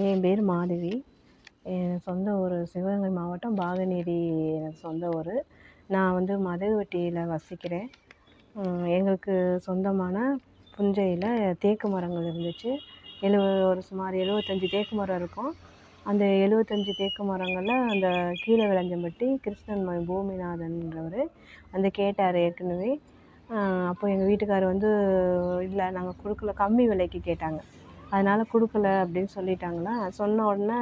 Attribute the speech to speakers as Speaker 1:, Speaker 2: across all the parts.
Speaker 1: என் பேர் மாதவி. என் சொந்த ஊர் சிவகங்கை மாவட்டம் பாகனேரி எனக்கு சொந்த ஊர். நான் வந்து மதகுவட்டியில் வசிக்கிறேன். எங்களுக்கு சொந்தமான புஞ்சையில் தேக்கு மரங்கள் இருந்துச்சு. ஒரு சுமார் 75 தேக்கு மரம் இருக்கும். அந்த 75 தேக்கு மரங்களில் அந்த கீழ விளஞ்சம்பட்டி கிருஷ்ணன் பூமிநாதன்றவர் வந்து கேட்டார் ஏற்கனவே. அப்போ எங்கள் வீட்டுக்காரர் வந்து இல்லை நாங்கள் கொடுக்கல, கம்மி விலைக்கு கேட்டாங்க. அதனால் கொடுக்கல அப்படின்னு சொல்லிட்டாங்களா. சொன்ன உடனே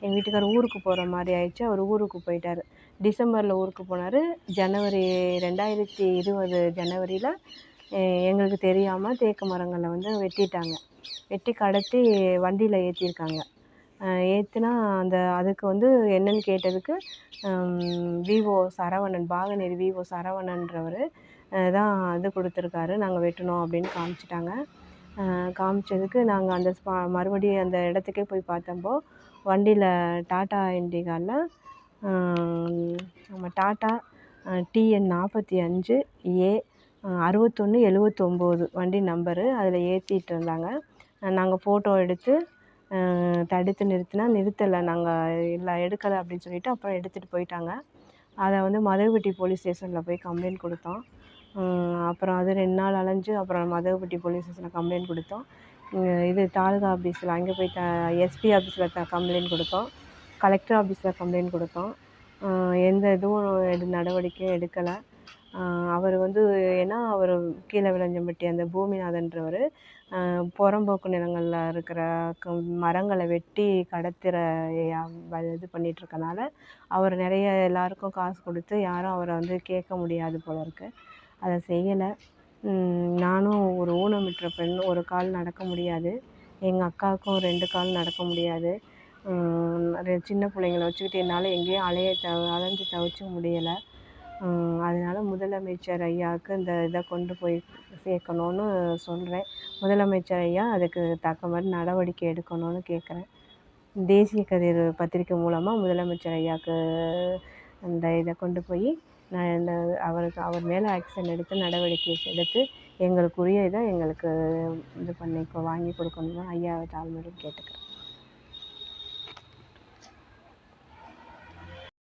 Speaker 1: எங்கள் வீட்டுக்காரர் ஊருக்கு போகிற மாதிரி ஆயிடுச்சு. அவர் ஊருக்கு போயிட்டார். டிசம்பரில் ஊருக்கு போனார். ஜனவரி 2020 ஜனவரியில் எங்களுக்கு தெரியாமல் தேக்கு மரங்களை வந்து வெட்டிட்டாங்க. வெட்டி கடத்தி வண்டியில் ஏற்றிருக்காங்க. ஏற்றினா அதுக்கு வந்து என்னன்னு கேட்டதுக்கு விவோ சரவணன், பாகனேரி விவோ சரவணன்றவர் தான் இது கொடுத்துருக்காரு, நாங்கள் வெட்டினோம் அப்படின்னு காமிச்சிட்டாங்க. காமிச்சதுக்கு நாங்கள் மறுபடியும் அந்த இடத்துக்கே போய் பார்த்தப்போ வண்டியில் டாட்டா இண்டிகாவில் நம்ம டாட்டா TN 45 A 6179 வண்டி நம்பரு அதில் ஏற்றிட்டு இருந்தாங்க. நாங்கள் ஃபோட்டோ எடுத்து தடுத்து நிறுத்தலை, நாங்கள் இல்லை எடுக்கலை அப்படின்னு சொல்லிவிட்டு அப்புறம் எடுத்துகிட்டு போயிட்டாங்க. அதை வந்து மதகுவட்டி போலீஸ் ஸ்டேஷனில் போய் கம்ப்ளைண்ட் கொடுத்தோம். அப்புறம் அது 2 நாள் அலைஞ்சு அப்புறம் மதகுவட்டி போலீஸ் ஸ்டேஷனில் கம்ப்ளைண்ட் கொடுத்தோம். இது தாலுகா ஆஃபீஸில் அங்கே போய் SP ஆஃபீஸில் கம்ப்ளைண்ட் கொடுத்தோம். கலெக்டர் ஆஃபீஸில் கம்ப்ளைண்ட் கொடுத்தோம். எந்த இதுவும் நடவடிக்கையும் எடுக்கலை. அவர் வந்து ஏன்னா அவர் கீழ விளஞ்சம்பட்டி அந்த பூமிநாதன்றவர் புறம்போக்கு நிலங்களில் இருக்கிற மரங்களை வெட்டி கடத்துகிற இது பண்ணிகிட்ருக்கனால அவர் நிறைய எல்லாருக்கும் காசு கொடுத்து யாரும் அவரை வந்து கேட்க முடியாது போல இருக்குது. அதை செய்யலை. நானும் ஒரு ஊனமுற்ற பெண், ஒரு கால் நடக்க முடியாது. எங்கள் அக்காவுக்கும் 2 கால் நடக்க முடியாது. சின்ன பிள்ளைங்கள வச்சுக்கிட்டு என்னால் எங்கேயும் அலைஞ்சு தவிக்க முடியலை. அதனால் முதலமைச்சர் ஐயாவுக்கு இந்த இதை கொண்டு போய் சேர்க்கணுன்னு சொல்கிறேன். முதலமைச்சர் ஐயா அதுக்கு தக்க மாதிரி நடவடிக்கை எடுக்கணும்னு கேட்குறேன். தேசிய கதிர் பத்திரிக்கை மூலமாக முதலமைச்சர் ஐயாவுக்கு அந்த இதை கொண்டு போய் நான் அவர் மேலே ஆக்ஷன் எடுத்து நடவடிக்கை எடுத்து எங்களுக்குரிய இதை எங்களுக்கு இது பண்ணி வாங்கி கொடுக்கணும்னு ஐயாவை தாழ்மையுடன் கேட்டுக்கிறேன்.